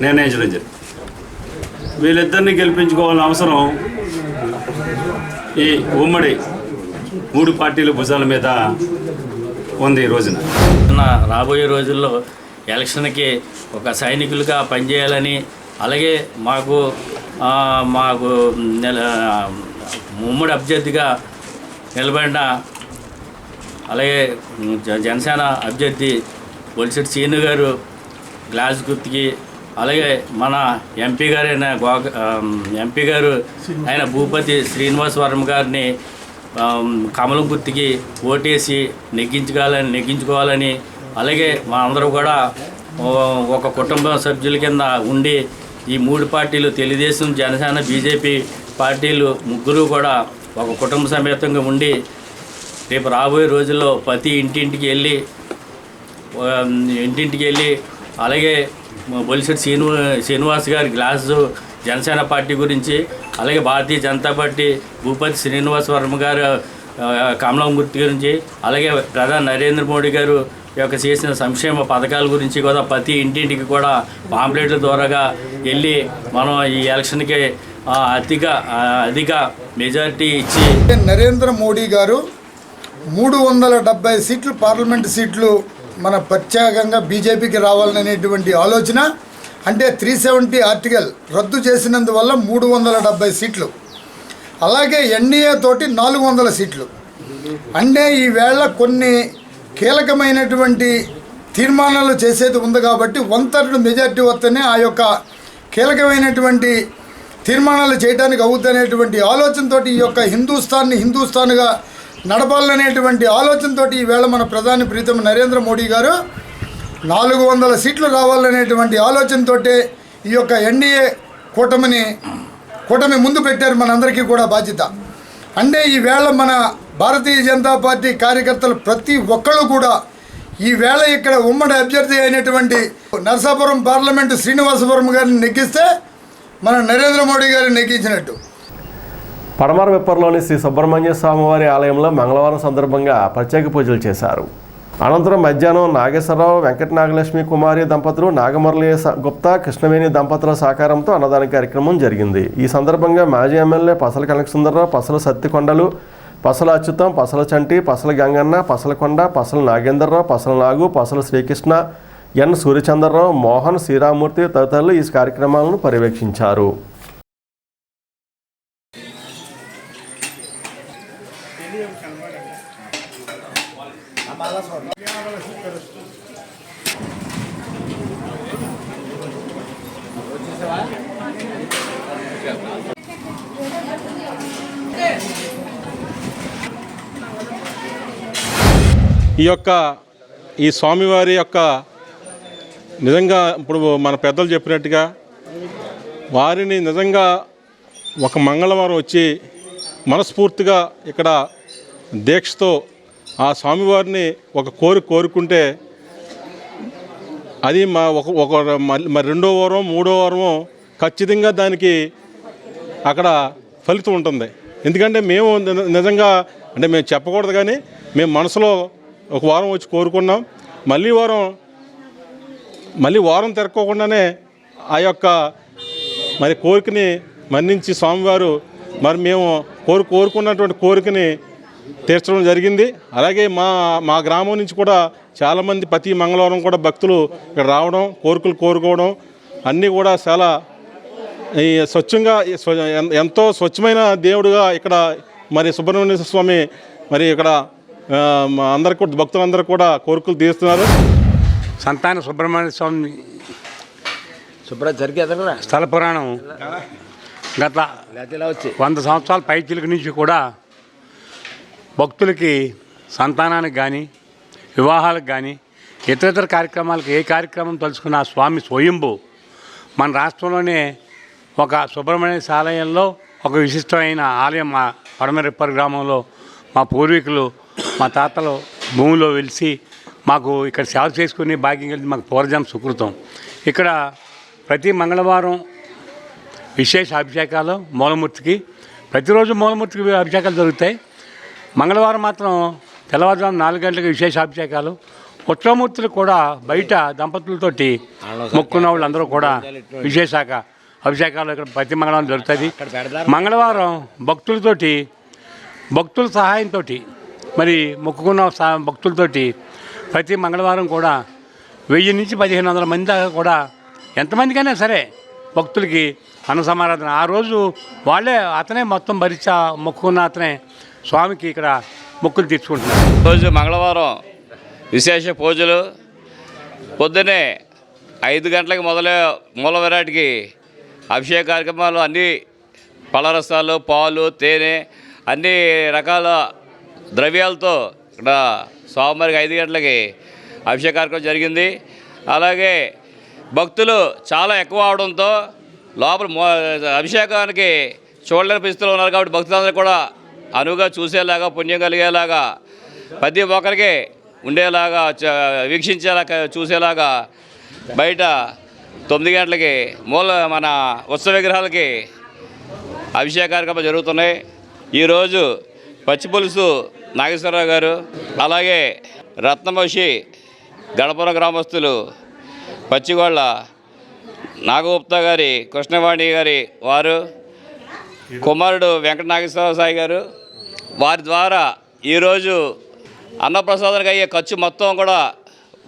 [SPEAKER 14] నిర్ణయించడం జరిగింది. వీళ్ళిద్దరిని గెలిపించుకోవాల్సిన అవసరం ఈ ఉమ్మడి 3 పార్టీల భుజాల మీద ఉంది. ఈ రోజున
[SPEAKER 15] రాబోయే రోజుల్లో ఎలక్షన్కి ఒక సైనికులుగా పనిచేయాలని, అలాగే మాకు ఉమ్మడి అభ్యర్థిగా నిలబడిన అలాగే జనసేన అభ్యర్థి బొలిశెట్టి శ్రీను గారు గ్లాస్ గుర్తుకి, అలాగే మన ఎంపీ గారు ఆయన భూపతి శ్రీనివాసవరం గారిని కమలం గుర్తుకి ఓటేసి నెగ్గించుకోవాలని, అలాగే మా అందరూ కూడా ఒక కుటుంబ సభ్యుల కింద ఉండి ఈ 3 పార్టీలు తెలుగుదేశం, జనసేన, బీజేపీ పార్టీలు ముగ్గురు కూడా ఒక కుటుంబ సమేతంగా ఉండి రేపు రాబోయే రోజుల్లో ప్రతి ఇంటింటికి వెళ్ళి అలాగే బొలిశెట్టి శ్రీనివాస్ గారి గ్లాసు జనసేన పార్టీ గురించి, అలాగే భారతీయ జనతా పార్టీ భూపతి శ్రీనివాసవరం గారు కమలం గుర్తు గురించి, అలాగే ప్రధాని నరేంద్ర మోడీ గారు యొక్క చేసిన సంక్షేమ పథకాల గురించి కూడా ప్రతి ఇంటింటికి కూడా పాంప్లెట్ల ద్వారాగా వెళ్ళి మనం ఈ ఎలక్షన్కి అధిక మెజారిటీ ఇచ్చి
[SPEAKER 16] నరేంద్ర మోడీ గారు 370 సీట్లు పార్లమెంట్ సీట్లు మన ప్రత్యేకంగా బీజేపీకి రావాలనేటువంటి ఆలోచన, అంటే 370 ఆర్టికల్ రద్దు చేసినందువల్ల 370 సీట్లు, అలాగే ఎన్డీఏ తోటి 400 సీట్లు. అంటే ఈవేళ కొన్ని కీలకమైనటువంటి తీర్మానాలు చేసేది ఉంది కాబట్టి 1/3 మెజార్టీ వస్తేనే ఆ యొక్క కీలకమైనటువంటి తీర్మానాలు చేయడానికి అవుతుందనేటువంటి ఆలోచనతో ఈ యొక్క హిందూస్థాన్గా నడపాలనేటువంటి ఆలోచనతో ఈవేళ మన ప్రధాని ప్రీతం నరేంద్ర మోడీ గారు 400 సీట్లు రావాలనేటువంటి ఆలోచనతో ఈ యొక్క ఎన్డీఏ కూటమి ముందు పెట్టారు. మనందరికీ కూడా బాధ్యత. అంటే ఈవేళ మన భారతీయ జనతా పార్టీ కార్యకర్తలు ప్రతి ఒక్కళ్ళు కూడా ఈవేళ ఇక్కడ ఉమ్మడి అభ్యర్థి అయినటువంటి నరసాపురం పార్లమెంటు శ్రీనివాసపురం గారిని నెగ్గిస్తే మన నరేంద్ర మోడీ గారిని నెగ్గించినట్టు.
[SPEAKER 1] పడమర విప్పర్లోని శ్రీ సుబ్రహ్మణ్య స్వామివారి ఆలయంలో మంగళవారం సందర్భంగా ప్రత్యేక పూజలు చేశారు. అనంతరం మధ్యాహ్నం నాగేశ్వరరావు, వెంకట నాగలక్ష్మి కుమారి దంపతులు, నాగమురళి గుప్తా, కృష్ణవేణి దంపతుల సహకారంతో అన్నదాన కార్యక్రమం జరిగింది. ఈ సందర్భంగా మాజీ ఎమ్మెల్యే పసల కనకసుందరరావు, పసల సత్తికొండలు, పసల అచ్యుతం, పసల చంటి, పసల గంగన్న, పసలకొండ, పసల నాగేంద్రరావు, పసల నాగు, పసల శ్రీకృష్ణ, ఎన్ సూర్యచంద్రరావు, మోహన్, శ్రీరామూర్తి తదితరులు ఈ కార్యక్రమాలను పర్యవేక్షించారు.
[SPEAKER 17] ఈ స్వామివారి యొక్క నిజంగా ఇప్పుడు మన పెద్దలు చెప్పినట్టుగా వారిని నిజంగా ఒక మంగళవారం వచ్చి మనస్ఫూర్తిగా ఇక్కడ దీక్షతో ఆ స్వామివారిని ఒక కోరుకుంటే అది మరి రెండో వారం మూడో వారమో ఖచ్చితంగా దానికి అక్కడ ఫలితం ఉంటుంది. ఎందుకంటే మేము నిజంగా అంటే మేము చెప్పకూడదు కానీ మేము మనసులో ఒక వారం వచ్చి కోరుకున్నాం. మళ్ళీ వారం తిరగకుండానే ఆ యొక్క మరి కోరికని మన్నించి స్వామివారు మరి మేము కోరుకున్నటువంటి కోరికని తీర్చడం జరిగింది. అలాగే మా గ్రామం నుంచి కూడా చాలామంది ప్రతి మంగళవారం కూడా భక్తులు ఇక్కడ రావడం, కోరికలు కోరుకోవడం అన్నీ కూడా చాలా ఈ స్వచ్ఛంగా ఎంతో స్వచ్ఛమైన దేవుడుగా ఇక్కడ మరి సుబ్రహ్మణ్య స్వామి మరి ఇక్కడ అందరికీ భక్తులందరూ కూడా కోరికలు తీరుస్తున్నారు.
[SPEAKER 18] సంతాన సుబ్రహ్మణ్య స్వామి స్థల పురాణం గత 100 సంవత్సరాల పైచిలుక నుంచి కూడా భక్తులకి సంతానానికి కానీ వివాహాలకు కానీ ఇతర కార్యక్రమాలకు ఏ కార్యక్రమం తలుచుకున్న స్వామి స్వయంభూ మన రాష్ట్రంలోనే ఒక సుబ్రహ్మణ్య ఆలయంలో ఒక విశిష్టమైన ఆలయం మా పడమరిప్పర్ గ్రామంలో మా పూర్వీకులు మా తాతలు భూమిలో వెలిసి మాకు ఇక్కడ సేవ చేసుకుని భాగ్యం కలిసి మాకు పూర్వజన్మ సుకృతం. ఇక్కడ ప్రతి మంగళవారం విశేష అభిషేకాలు మూలమూర్తికి ప్రతిరోజు మూలమూర్తికి అభిషేకాలు జరుగుతాయి. మంగళవారం మాత్రం తెల్లవారుజాము 4 గంటలకు విశేష అభిషేకాలు. ఉత్సవమూర్తులు కూడా బయట దంపతులతోటి మొక్కున్న వాళ్ళందరూ కూడా విశేష అభిషేకాలు ఇక్కడ ప్రతి మంగళవారం జరుగుతుంది. మంగళవారం భక్తుల సహాయంతో మరి మొక్కుకున్న భక్తులతోటి ప్రతి మంగళవారం కూడా 1000 నుంచి 1500 మంది దాకా కూడా ఎంతమందికైనా సరే భక్తులకి అన్న సమారాధన ఆ రోజు అతనే మొత్తం భరిచా మొక్కుకున్న అతనే స్వామికి ఇక్కడ మొక్కులు తీర్చుకుంటున్నారు.
[SPEAKER 19] రోజు మంగళవారం విశేష పూజలు పొద్దున్నే 5 గంటలకు మూల విరాటికి అభిషేక కార్యక్రమాలు, అన్ని పళ్ళరసాలు, పాలు, తేనె అన్ని రకాల ద్రవ్యాలతో ఇక్కడ స్వామివారికి 5 గంటలకి అభిషేక కార్యక్రమం జరిగింది. అలాగే భక్తులు చాలా ఎక్కువ అవడంతో లోపల అభిషేకానికి చూడలేని పరిస్థితులు ఉన్నారు కాబట్టి భక్తులందరూ కూడా అనువుగా చూసేలాగా, పుణ్యం కలిగేలాగా, ప్రతి ఒక్కరికి ఉండేలాగా, వీక్షించేలాగా, చూసేలాగా బయట 9 గంటలకి మన ఉత్సవ విగ్రహాలకి అభిషేక కార్యక్రమాలు జరుగుతున్నాయి. ఈరోజు పచ్చిపులుసు నాగేశ్వరరావు గారు, అలాగే రత్నమషి గణపురం గ్రామస్తులు పచ్చిగోళ్ళ నాగగుప్తా గారి, కృష్ణవాణి గారి వారు కుమారుడు వెంకట నాగేశ్వరరావు సాయి గారు, వారి ద్వారా ఈరోజు అన్నప్రసాదానికి అయ్యే ఖర్చు మొత్తం కూడా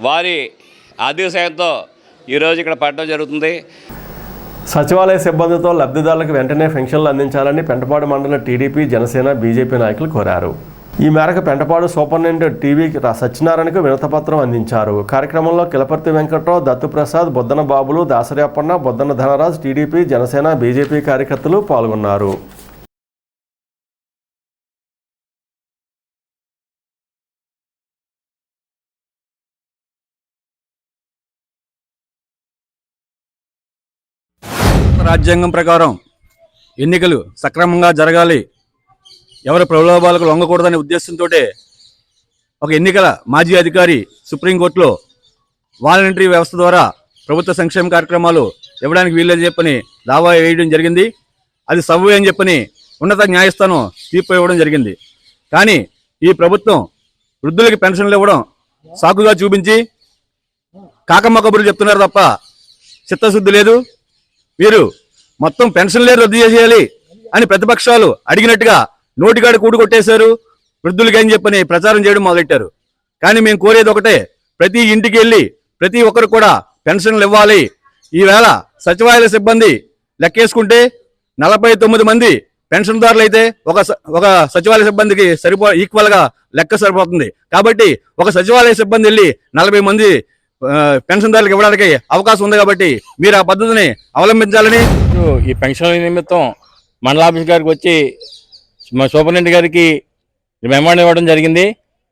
[SPEAKER 19] వారి ఆర్థిక సాయంతో ఈరోజు ఇక్కడ పడడం జరుగుతుంది.
[SPEAKER 1] సచివాలయ సిబ్బందితో లబ్ధిదారులకు వెంటనే పెన్షన్లు అందించాలని పెంటపాడు మండల టీడీపీ, జనసేన, బీజేపీ నాయకులు కోరారు. ఈ మేరకు పెంటపాడు సూపరింటెండెంట్ టీవీ సత్యనారాయణకు వినతిపత్రం అందించారు. కార్యక్రమంలో కిలపర్తి వెంకట్రావు, దత్తుప్రసాద్, బొద్దన బాబులు, దాసరి అప్పన్న, బొద్దన ధనరాజ్, టీడీపీ, జనసేన, బీజేపీ కార్యకర్తలు పాల్గొన్నారు.
[SPEAKER 20] రాజ్యాంగం ప్రకారం ఎన్నికలు సక్రమంగా జరగాలి, ఎవరి ప్రలోభాలకు లొంగకూడదనే ఉద్దేశంతో ఒక ఎన్నికల మాజీ అధికారి సుప్రీంకోర్టులో వాలంటరీ వ్యవస్థ ద్వారా ప్రభుత్వ సంక్షేమ కార్యక్రమాలు ఇవ్వడానికి వీల్లేదు చెప్పని దావా వేయడం జరిగింది. అది సబబు అని చెప్పని ఉన్నత న్యాయస్థానం తీర్పు ఇవ్వడం జరిగింది. కానీ ఈ ప్రభుత్వం వృద్ధులకి పెన్షన్లు ఇవ్వడం సాకుగా చూపించి కాకమ్మ కబుర్లు చెప్తున్నారు తప్ప చిత్తశుద్ధి లేదు. మీరు మొత్తం పెన్షన్లే రద్దు చేసేయాలి అని ప్రతిపక్షాలు అడిగినట్టుగా నోటికాడ కూడు కొట్టేశారు. వృద్ధులకి అని చెప్పని ప్రచారం చేయడం మొదలెట్టారు. కానీ మేము కోరేది ఒకటే, ప్రతి ఇంటికి వెళ్ళి ప్రతి ఒక్కరు కూడా పెన్షన్లు ఇవ్వాలి. ఈవేళ సచివాలయ సిబ్బంది లెక్కేసుకుంటే 49 మంది పెన్షన్దారులు అయితే ఒక సచివాలయ సిబ్బందికి ఈక్వల్గా లెక్క సరిపోతుంది. కాబట్టి ఒక సచివాలయ సిబ్బంది వెళ్ళి 40 మంది పెన్షన్దారులకు ఇవ్వడానికి అవకాశం ఉంది. కాబట్టి మీరు ఆ పద్ధతిని అవలంబించాలని
[SPEAKER 15] ఈ పెన్షన్ నిమిత్తం మండలాఫీస్ గారికి వచ్చి సూపరింటెండెంట్ గారికి మెమోరాండం ఇవ్వడం జరిగింది.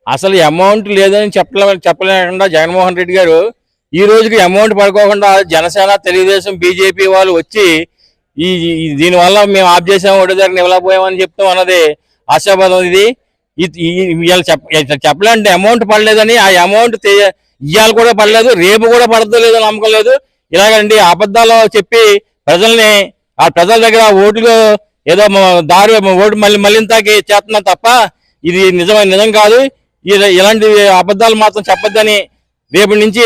[SPEAKER 15] అసలు అమౌంట్ లేదని చెప్పలేకుండా జగన్మోహన్ రెడ్డి గారు ఈ రోజుకి అమౌంట్ పడుకోకుండా జనసేన, తెలుగుదేశం, బీజేపీ వాళ్ళు వచ్చి దీనివల్ల మేము ఆఫ్ చేసాము, ఒకటి దగ్గర ఇవ్వలేకపోయామని చెప్తాం అన్నది ఆశావాదం. ఇది చెప్పలేంటే అమౌంట్ పడలేదని, ఆ అమౌంట్ ఇవాళ కూడా పడలేదు, రేపు కూడా పడదో లేదో నమ్మకం లేదు. ఇలాగండి అబద్ధాలు చెప్పి ప్రజల్ని ఆ ప్రజల దగ్గర ఓట్లు ఏదో దారి ఓటు మళ్ళీ తాకి చేస్తున్నాం తప్ప ఇది నిజం కాదు. ఇలాంటి అబద్ధాలు మాత్రం చెప్పొద్దని రేపటి నుంచి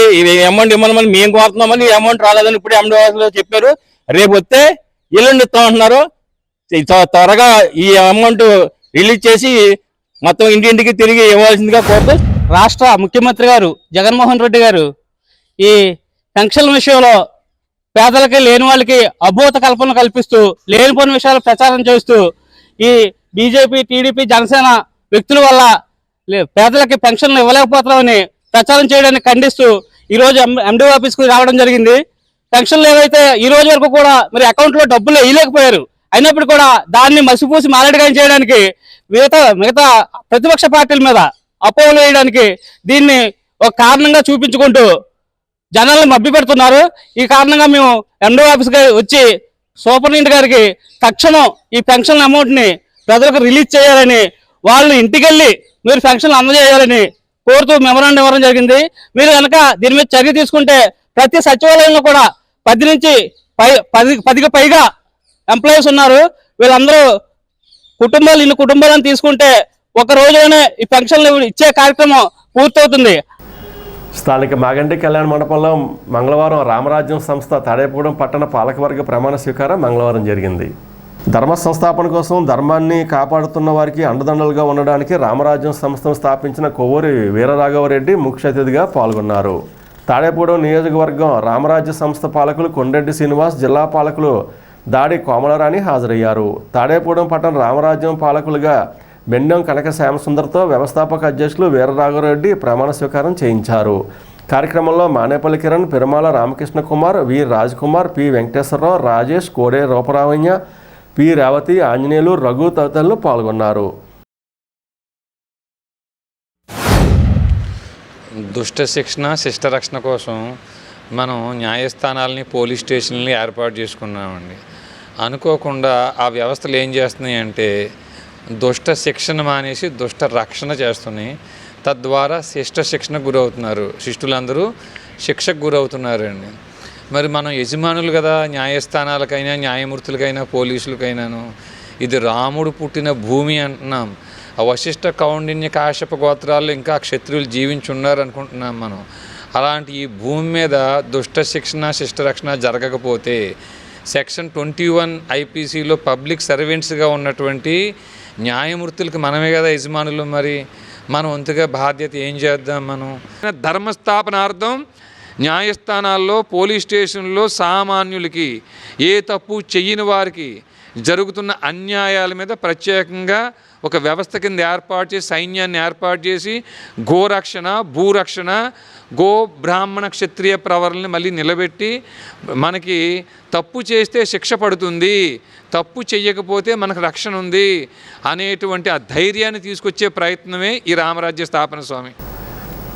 [SPEAKER 15] అమౌంట్ ఇవ్వమని మేము కోరుతున్నామని అమౌంట్ రాలేదని ఇప్పుడే అమౌంట్ చెప్పారు. రేపు వస్తే ఎల్లుండి ఇస్తామంటున్నారు. త్వరగా ఈ అమౌంట్ రిలీజ్ చేసి మొత్తం ఇంటింటికి తిరిగి ఇవ్వాల్సిందిగా కోరుతూ
[SPEAKER 21] రాష్ట్ర ముఖ్యమంత్రి గారు జగన్మోహన్ రెడ్డి గారు ఈ పెన్షన్ విషయంలో పేదలకి లేని వాళ్ళకి అభూత కల్పన కల్పిస్తూ లేనిపోని విషయాలు ప్రచారం చేస్తూ ఈ బీజేపీ, టీడీపీ, జనసేన వ్యక్తుల వల్ల పేదలకి పెన్షన్లు ఇవ్వలేకపోతున్నామని ప్రచారం చేయడానికి ఖండిస్తూ ఈరోజు ఎండీ ఆఫీస్కి రావడం జరిగింది. పెన్షన్లు ఏవైతే ఈ రోజు వరకు కూడా మరి అకౌంట్లో డబ్బులు వేయలేకపోయారు. అయినప్పుడు కూడా దాన్ని మసిపూసి మారడిగా చేయడానికి మిగతా ప్రతిపక్ష పార్టీల మీద అపోహలు వేయడానికి దీన్ని ఒక కారణంగా చూపించుకుంటూ జనాలను మభ్యపెడుతున్నారు. ఈ కారణంగా మేము ఎండీ ఆఫీస్కి వచ్చి సూపరింటెండెంట్ గారికి తక్షణం ఈ పెన్షన్ అమౌంట్ని ప్రజలకు రిలీజ్ చేయాలని, వాళ్ళు ఇంటికెళ్ళి మీరు పెన్షన్లు అందజేయాలని కోరుతూ మెమోరాండం ఇవ్వడం జరిగింది. మీరు కనుక దీని మీద చర్య తీసుకుంటే ప్రతి సచివాలయంలో కూడా 10కి పైగా ఎంప్లాయీస్ ఉన్నారు. వీళ్ళందరూ ఇన్ని కుటుంబాలను తీసుకుంటే ఒక రోజులోనే ఈ పెన్షన్లు ఇచ్చే కార్యక్రమం పూర్తవుతుంది.
[SPEAKER 1] స్థానిక మాగంటి కళ్యాణ మండపంలో మంగళవారం రామరాజ్యం సంస్థ తాడేపూడెం పట్టణ పాలకవర్గ ప్రమాణ స్వీకారం మంగళవారం జరిగింది. ధర్మ సంస్థాపన కోసం ధర్మాన్ని కాపాడుతున్న వారికి అండదండలుగా ఉండడానికి రామరాజ్యం సంస్థను స్థాపించిన కొవ్వూరి వీరరాఘవరెడ్డి ముఖ్య అతిథిగా పాల్గొన్నారు. తాడేపూడెం నియోజకవర్గం రామరాజ్య సంస్థ పాలకులు కొండరెడ్డి శ్రీనివాస్, జిల్లా పాలకులు దాడి కోమలరాణి హాజరయ్యారు. తాడేపూడెం పట్టణ రామరాజ్యం పాలకులుగా బెండం కనక శ్యామసుందర్తో వ్యవస్థాపక అధ్యక్షులు వీరరాఘవరెడ్డి ప్రమాణ స్వీకారం చేయించారు. కార్యక్రమంలో మానేపల్లి కిరణ్, పెరుమాల రామకృష్ణ కుమార్, వి రాజ్ కుమార్, పి వెంకటేశ్వరరావు, రాజేష్, కోడే రూపరావణ్య, పి రేవతి, ఆంజనేయులు, రఘు తదితరులు పాల్గొన్నారు.
[SPEAKER 22] దుష్ట శిక్షణ, శిష్ట రక్షణ కోసం మనం న్యాయస్థానాలని, పోలీస్ స్టేషన్లని ఏర్పాటు చేసుకున్నామండి. అనుకోకుండా ఆ వ్యవస్థలు ఏం చేస్తున్నాయి అంటే దుష్ట శిక్షణ మానేసి దుష్ట రక్షణ చేస్తున్నాయి. తద్వారా శిష్ట శిక్షణకు గురవుతున్నారు, శిష్టులందరూ శిక్షకు గురవుతున్నారండి. మరి మనం యజమానులు కదా, న్యాయస్థానాలకైనా, న్యాయమూర్తులకైనా, పోలీసులకైనాను. ఇది రాముడు పుట్టిన భూమి అంటున్నాం. ఆ వశిష్ఠ, కౌండిన్య, కాశ్యప గోత్రాల్లో ఇంకా క్షత్రియులు జీవించి ఉన్నారు అనుకుంటున్నాం మనం. అలాంటి ఈ భూమి మీద దుష్ట శిక్షణ, శిష్ట రక్షణ జరగకపోతే సెక్షన్ 21 ఐపీసీలో పబ్లిక్ సర్వెంట్స్గా ఉన్నటువంటి న్యాయమూర్తులకి మనమే కదా యజమానులు. మరి మనం వంతుగా బాధ్యత ఏం చేద్దాం? మనం ధర్మస్థాపనార్థం న్యాయస్థానాల్లో, పోలీస్ స్టేషన్లో సామాన్యులకి, ఏ తప్పు చెయ్యని వారికి జరుగుతున్న అన్యాయాల మీద ప్రత్యేకంగా ఒక వ్యవస్థ కింద ఏర్పాటు చేసి, సైన్యాన్ని ఏర్పాటు చేసి గోరక్షణ, భూరక్షణ, గో బ్రాహ్మణ క్షత్రియ ప్రవర్లని మళ్ళీ నిలబెట్టి మనకి తప్పు చేస్తే శిక్ష పడుతుంది, తప్పు చెయ్యకపోతే మనకు రక్షణ ఉంది అనేటువంటి ఆ ధైర్యాన్ని తీసుకొచ్చే ప్రయత్నమే ఈ రామరాజ్య స్థాపన. స్వామి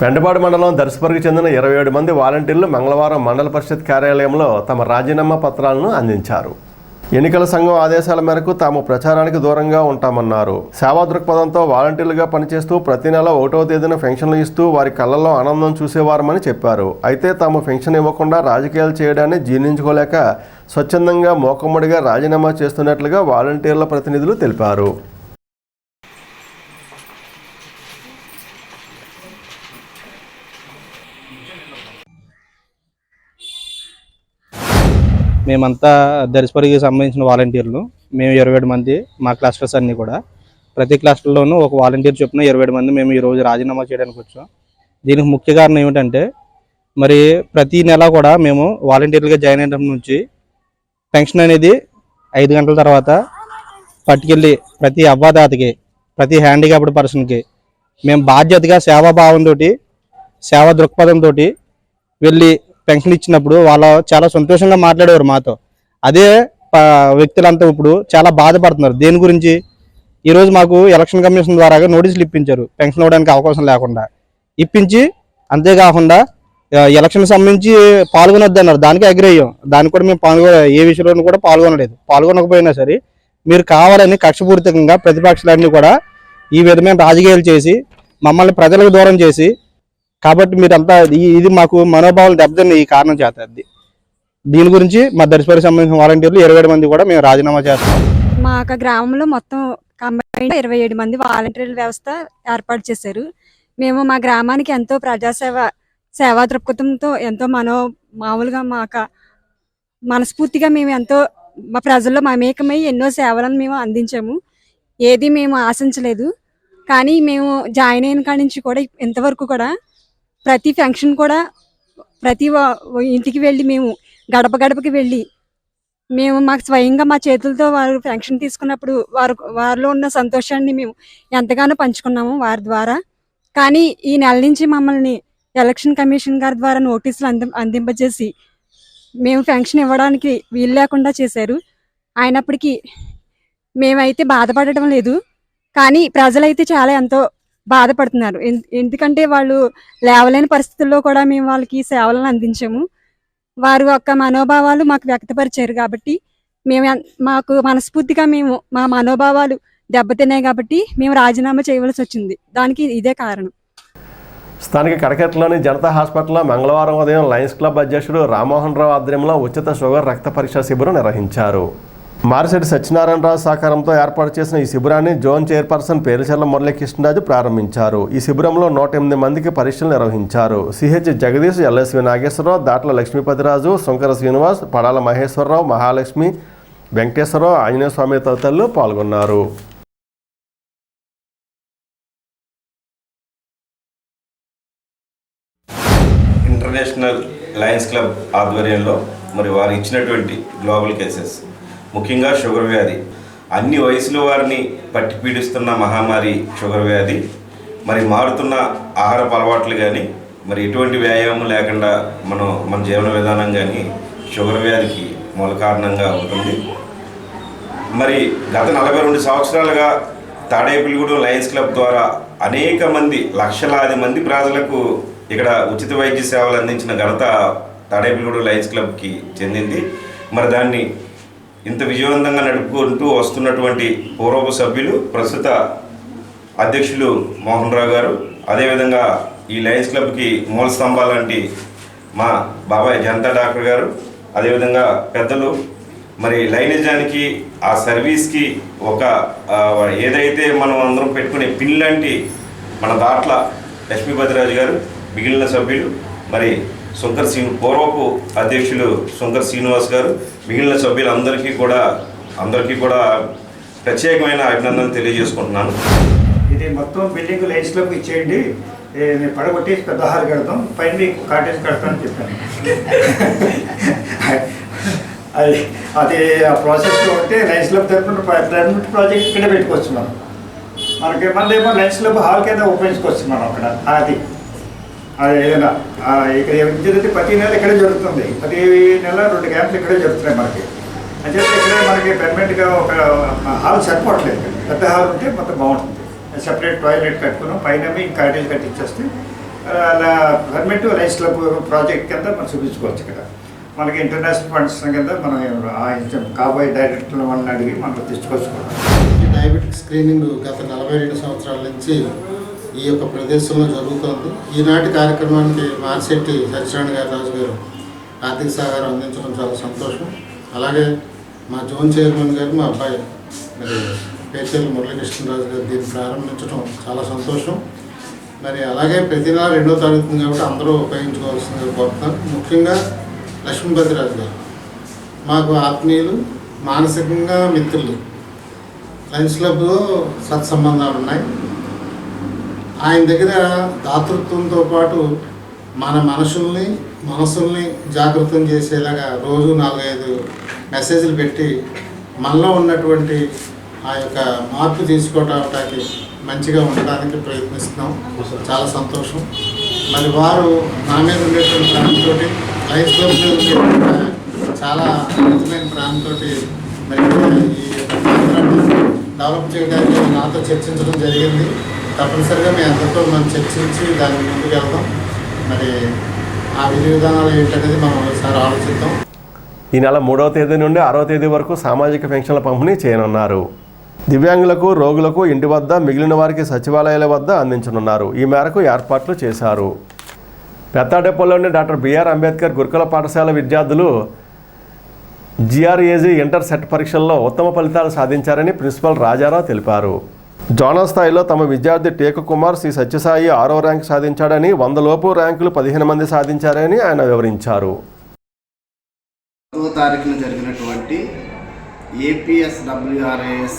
[SPEAKER 1] పెండపాడు మండలం దర్శపర్కి చెందిన 27 మంది వాలంటీర్లు మంగళవారం మండల పరిషత్ కార్యాలయంలో తమ రాజీనామా పత్రాలను అందించారు. ఎన్నికల సంఘం ఆదేశాల మేరకు తాము ప్రచారానికి దూరంగా ఉంటామన్నారు. సేవా దృక్పథంతో వాలంటీర్లుగా పనిచేస్తూ ప్రతి నెల 1వ తేదీన పెన్షన్లు ఇస్తూ వారి కళ్ళల్లో ఆనందం చూసేవారమని చెప్పారు. అయితే తాము పెన్షన్ ఇవ్వకుండా రాజకీయాలు చేయడాన్ని జీర్ణించుకోలేక స్వచ్ఛందంగా మోకమ్మడిగా రాజీనామా చేస్తున్నట్లుగా వాలంటీర్ల ప్రతినిధులు తెలిపారు.
[SPEAKER 2] మేమంతా దరిస్పరికి సంబంధించిన వాలంటీర్లు. మేము 27 మంది, మా క్లస్టర్స్ అన్నీ కూడా. ప్రతి క్లస్టర్లోనూ ఒక వాలంటీర్ చొప్పున 27 మంది మేము ఈరోజు రాజీనామా చేయడానికి వచ్చాం. దీనికి ముఖ్య కారణం ఏమిటంటే, మరి ప్రతి నెల కూడా మేము వాలంటీర్లుగా జాయిన్ అయిన నుంచి పెన్షన్ అనేది 5 గంటల తర్వాత పట్టుకెళ్ళి ప్రతి అవ్వాదాతకి, ప్రతి హ్యాండిక్యాప్డ్ పర్సన్కి మేము బాధ్యతగా సేవాభావంతో, సేవా దృక్పథంతో వెళ్ళి పెన్షన్ ఇచ్చినప్పుడు వాళ్ళు చాలా సంతోషంగా మాట్లాడేవారు మాతో. అదే వ్యక్తులంతా ఇప్పుడు చాలా బాధపడుతున్నారు. దేని గురించి? ఈరోజు మాకు ఎలక్షన్ కమిషన్ ద్వారా నోటీసులు ఇప్పించారు, పెన్షన్ ఇవ్వడానికి అవకాశం లేకుండా ఇప్పించి, అంతేకాకుండా ఎలక్షన్ సంబంధించి పాల్గొనొద్దన్నారు. దానికి అగ్రి అయ్యాం. దానికి కూడా మేము ఏ విషయంలోనూ కూడా పాల్గొనలేదు. పాల్గొనకపోయినా సరే మీరు కావాలని కక్షపూరితంగా ప్రతిపక్షాలన్నీ కూడా ఈ విధమైన రాజకీయాలు చేసి మమ్మల్ని ప్రజలకు దూరం చేసి, కాబట్టి మీరంతా ఇది మాకు మనోభావాలు దెబ్బతిన్న ఈ కారణం చేత. దీని గురించి మా దరిస్పరికి సంబంధించిన వాలంటీర్లు 27 మంది కూడా మేము రాజీనామా చేస్తాం.
[SPEAKER 3] మా గ్రామంలో మొత్తం కంబైన్ 27 మంది వాలంటీర్ల వ్యవస్థ ఏర్పాటు చేశారు. మేము మా గ్రామానికి ఎంతో సేవా దృక్పథంతో ఎంతో మామూలుగా మనస్ఫూర్తిగా మేము ఎంతో మా ప్రజల్లో మమేకమై ఎన్నో సేవలను మేము అందించాము. ఏది మేము ఆశించలేదు. కానీ మేము జాయిన్ అయిన కాడి నుంచి కూడా ఇంతవరకు కూడా ప్రతి ఫంక్షన్ కూడా ప్రతి ఇంటికి వెళ్ళి మేము గడప గడపకి వెళ్ళి మేము మాకు స్వయంగా మా చేతులతో వారు ఫంక్షన్ తీసుకున్నప్పుడు వారిలో ఉన్న సంతోషాన్ని మేము ఎంతగానో పంచుకున్నాము వారి ద్వారా. కానీ ఈ నెల నుంచి మమ్మల్ని ఎలక్షన్ కమిషన్ గారి ద్వారా నోటీసులు అందింపజేసి మేము ఫంక్షన్ ఇవ్వడానికి వీలు లేకుండా చేశారు. అయినప్పటికీ మేమైతే బాధపడటం లేదు. కానీ ప్రజలైతే చాలా ఎంతో బాధపడుతున్నారు. ఎందుకంటే వాళ్ళు లేవలేని పరిస్థితుల్లో కూడా మేము వాళ్ళకి సేవలను అందించాము. వారి యొక్క మనోభావాలు మాకు వ్యక్తపరిచారు. కాబట్టి మాకు మనస్ఫూర్తిగా మా మనోభావాలు దెబ్బతిన్నాయి. కాబట్టి మేము రాజీనామా చేయవలసి వచ్చింది. దానికి ఇదే కారణం.
[SPEAKER 1] స్థానిక కడకట్లోని జనతా హాస్పిటల్లో మంగళవారం ఉదయం లయన్స్ క్లబ్ అధ్యక్షుడు రామ్మోహన్ రావు ఆధ్వర్యంలో ఉచిత షుగర్ రక్త పరీక్ష శిబిరం నిర్వహించారు. మారిశెట్టి సత్యనారాయణరావు సహకారంతో ఏర్పాటు చేసిన ఈ శిబిరాన్ని జోన్ చైర్పర్సన్ పేరుచెర్ల మురళీకృష్ణరాజు ప్రారంభించారు. ఈ శిబిరంలో 108 మందికి పరీక్షలు నిర్వహించారు. సిహెచ్ జగదీష్, ఎల్ఎస్వి నాగేశ్వరరావు, దాట్ల లక్ష్మీపతిరాజు, శంకర శ్రీనివాస్, పడాల మహేశ్వరరావు, మహాలక్ష్మి, వెంకటేశ్వరరావు, ఆంజనేయ స్వామి తదితరులు పాల్గొన్నారు.
[SPEAKER 23] ఇంటర్నేషనల్ లయన్స్ క్లబ్ ఆధ్వర్యంలో మరి వారు ఇచ్చినటువంటి గ్లోబల్ కేసెస్, ముఖ్యంగా షుగర్ వ్యాధి, అన్ని వయసుల వారిని పట్టి పీడిస్తున్న మహమ్మారి షుగర్ వ్యాధి. మరి మారుతున్న ఆహారపు అలవాట్లు కానీ, మరి ఎటువంటి వ్యాయామం లేకుండా మన జీవన విధానం కానీ షుగర్ వ్యాధికి మూల కారణంగా ఉంటుంది. మరి గత 42 సంవత్సరాలుగా తాడేపల్లిగూడెం లయన్స్ క్లబ్ ద్వారా అనేక మంది, లక్షలాది మంది ప్రజలకు ఇక్కడ ఉచిత వైద్య సేవలు అందించిన ఘనత తాడేపల్లిగూడెం లయన్స్ క్లబ్కి చెందింది. మరి దాన్ని ఇంత విజయవంతంగా నడుపుకుంటూ వస్తున్నటువంటి పూర్వపు సభ్యులు, ప్రస్తుత అధ్యక్షులు మోహన్ రావు గారు, అదేవిధంగా ఈ లయన్స్ క్లబ్కి మూల స్తంభాలాంటి మా బాబాయ్ జనతా డాక్టర్ గారు, అదేవిధంగా పెద్దలు, మరి లైనిజానికి ఆ సర్వీస్కి ఒక ఏదైతే మనం అందరం పెట్టుకునే పిన్ లాంటి మన దాట్ల లక్ష్మీపతిరాజు గారు, మిగిలిన సభ్యులు, మరి పూర్వపు అధ్యక్షులు శంకర్ శ్రీనివాస్ గారు, మిగిలిన సభ్యులందరికీ కూడా ప్రత్యేకమైన అభినందనలు తెలియజేసుకుంటున్నాను.
[SPEAKER 24] ఇది మొత్తం బిల్డింగ్ లైన్స్ క్లబ్కి ఇచ్చేయండి, నేను పడగొట్టేసి పెద్ద హాల్ కడతాం, పైన మీకు కాటేజ్ కడతానని చెప్పాను. అది ఆ ప్రాసెస్లో ఉంటే లైన్స్ క్లబ్ తరఫున పర్మనెంట్ ప్రాజెక్ట్ ఇక్కడే పెట్టుకోవచ్చు. మనదేమో లైన్స్ క్లబ్ హాల్ కింద ఉపయోగించుకోవచ్చు మనం అక్కడ. అది ఏదైనా ఇక్కడ విద్యుత్ ప్రతి నెల ఇక్కడే జరుగుతుంది. ప్రతి నెల 2 క్యాంపులు ఇక్కడే జరుగుతున్నాయి మనకి. అంటే ఇక్కడే మనకి పర్మనెంట్గా ఒక హాల్ సరిపోవట్లేదు. పెద్ద హాల్ ఉంటే మొత్తం బాగుంటుంది. సెపరేట్ టాయిలెట్ కట్టుకున్నాం, పైన కాటేజ్ కట్టించేస్తే అలా పర్మనెంట్ లైన్స్ క్లబ్ ప్రాజెక్ట్ కింద మనం చూపించుకోవచ్చు ఇక్కడ. మనకి ఇంటర్నేషనల్ ఫండ్స్ కింద మనం కాబోయే డైరెక్టర్లు వాళ్ళని అడిగి మనం తీసుకొచ్చుకోవాలి.
[SPEAKER 4] డయాబెటిక్ స్క్రీనింగ్ గత 42 సంవత్సరాల నుంచి ఈ యొక్క ప్రదేశంలో జరుగుతోంది. ఈనాటి కార్యక్రమానికి మార్శెట్టి సత్యనారాయణ గారు రాజు గారు ఆర్థిక సహకారం అందించడం చాలా సంతోషం. అలాగే మా జోన్ చైర్మన్ గారు మా అబ్బాయి మరి పేర్చేలు మురళీకృష్ణరాజు గారు దీన్ని ప్రారంభించడం చాలా సంతోషం. మరి అలాగే ప్రతి నెల 2వ తారీఖు కాబట్టి అందరూ ఉపయోగించుకోవాల్సిందిగా కోరుతున్నాను. ముఖ్యంగా లక్ష్మీపతిరాజు గారు మాకు ఆత్మీయులు, మానసికంగా మిత్రులు. లయన్స్ క్లబ్లో సత్సంబంధాలు ఉన్నాయి. ఆయన దగ్గర దాతృత్వంతో పాటు మన మనసుల్ని జాగృతం చేసేలాగా రోజు 4-5 మెసేజ్లు పెట్టి మనలో ఉన్నటువంటి ఆ యొక్క మార్పు తీసుకోవడానికి మంచిగా ఉండడానికి ప్రయత్నిస్తున్నాం. చాలా సంతోషం. మరి వారు నా మీద ఉండేటువంటి ప్రాణంతో లయన్స్ క్లబ్ మీద ఉండేటువంటి చాలా నిజమైన ప్రాణంతో మరి ఈ డెవలప్ చేయడానికి నాతో చర్చించడం జరిగింది. తప్పనిసరిగా మీ అందరితో మనం చర్చించి దాన్ని ముందుకు వెళ్దాం. మరి ఆ విధి విధానాలు ఏంటనేది మనం ఒకసారి ఆలోచిద్దాం.
[SPEAKER 1] ఈ నెల 3వ తేదీ నుండి 6వ తేదీ వరకు సామాజిక పెన్షన్ల పంపిణీ చేయనున్నారు. దివ్యాంగులకు, రోగులకు ఇంటి వద్ద, మిగిలిన వారికి సచివాలయాల వద్ద అందించనున్నారు. ఈ మేరకు ఏర్పాట్లు చేశారు. పెత్తాడేపల్లిలోని డాక్టర్ బిఆర్ అంబేద్కర్ గురుకుల పాఠశాల విద్యార్థులు GRAG ఇంటర్ సెట్ పరీక్షల్లో ఉత్తమ ఫలితాలు సాధించారని ప్రిన్సిపల్ రాజారావు తెలిపారు. జోనల్ స్థాయిలో తమ విద్యార్థి టేకు కుమార్ శ్రీ సత్యసాయి 6వ ర్యాంకు సాధించాడని, 100 లోపు ర్యాంకులు 15 మంది సాధించారని ఆయన వివరించారు.
[SPEAKER 5] 10వ తారీఖున జరిగినటువంటి APSWRAS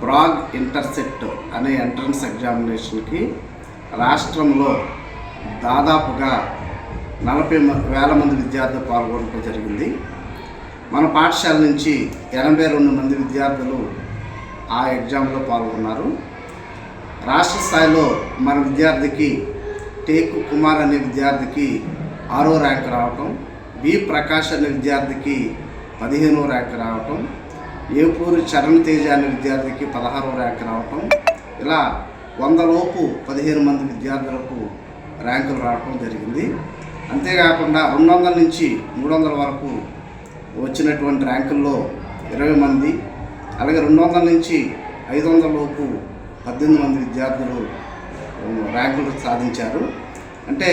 [SPEAKER 5] బ్రాగ్ ఇంటర్సెట్ అనే ఎంట్రన్స్ ఎగ్జామినేషన్కి రాష్ట్రంలో దాదాపుగా 40,000 మంది విద్యార్థులు పాల్గొనడం జరిగింది. మన పాఠశాల నుంచి 82 మంది విద్యార్థులు ఆ ఎగ్జామ్లో పాల్గొన్నారు. రాష్ట్ర స్థాయిలో మన విద్యార్థికి టేకు కుమార్ అనే విద్యార్థికి 6వ ర్యాంక్ రావటం, బి ప్రకాష్ అనే విద్యార్థికి 15వ ర్యాంక్ రావటం, ఏపూరి చరణ్ తేజ అనే విద్యార్థికి 16వ ర్యాంక్ రావటం, ఇలా 100 లోపు 15 మంది విద్యార్థులకు ర్యాంకులు రావటం జరిగింది. అంతేకాకుండా 200 నుంచి 300 వరకు వచ్చినటువంటి ర్యాంకుల్లో 20 మంది, అలాగే 200 నుంచి 500 లోపు 18 మంది విద్యార్థులు ర్యాంకులు సాధించారు. అంటే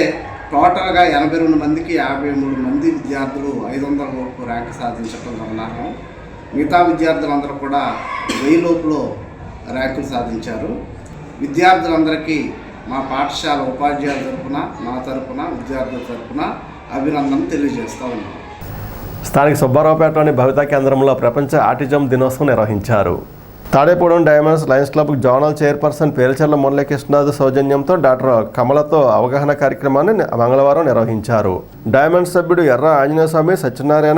[SPEAKER 5] టోటల్గా 82 మందికి 53 మంది విద్యార్థులు 500 లోపు ర్యాంకు సాధించడం గమనార్హం. మిగతా విద్యార్థులందరూ కూడా 1000 లోపులో ర్యాంకులు సాధించారు. విద్యార్థులందరికీ మా పాఠశాల ఉపాధ్యాయుల తరఫున, మా తరఫున, విద్యార్థుల తరఫున అభినందన తెలియజేస్తూ ఉన్నాం.
[SPEAKER 1] స్థానిక సుబ్బారావుపేటలోని భవితా కేంద్రంలో ప్రపంచ ఆటిజం దినోత్సవం నిర్వహించారు. తాడేపూడెం diamonds lions club zonal chairperson Perucherla Muralikrishnaraju సౌజన్యంతో డాక్టర్ కమలతో అవగాహన కార్యక్రమాన్ని మంగళవారం నిర్వహించారు. డైమండ్స్ సభ్యుడు ఎర్ర ఆంజనేయస్వామి, సత్యనారాయణ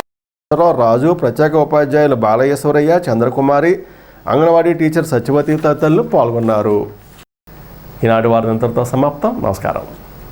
[SPEAKER 1] రాజు, ప్రత్యేక ఉపాధ్యాయులు బాలయేశ్వరయ్య, చంద్రకుమారి, అంగన్వాడీ టీచర్ సత్యవతి తదితరులు పాల్గొన్నారు. ఈనాటి వారి ఇంతటితో సమాప్తం. నమస్కారం.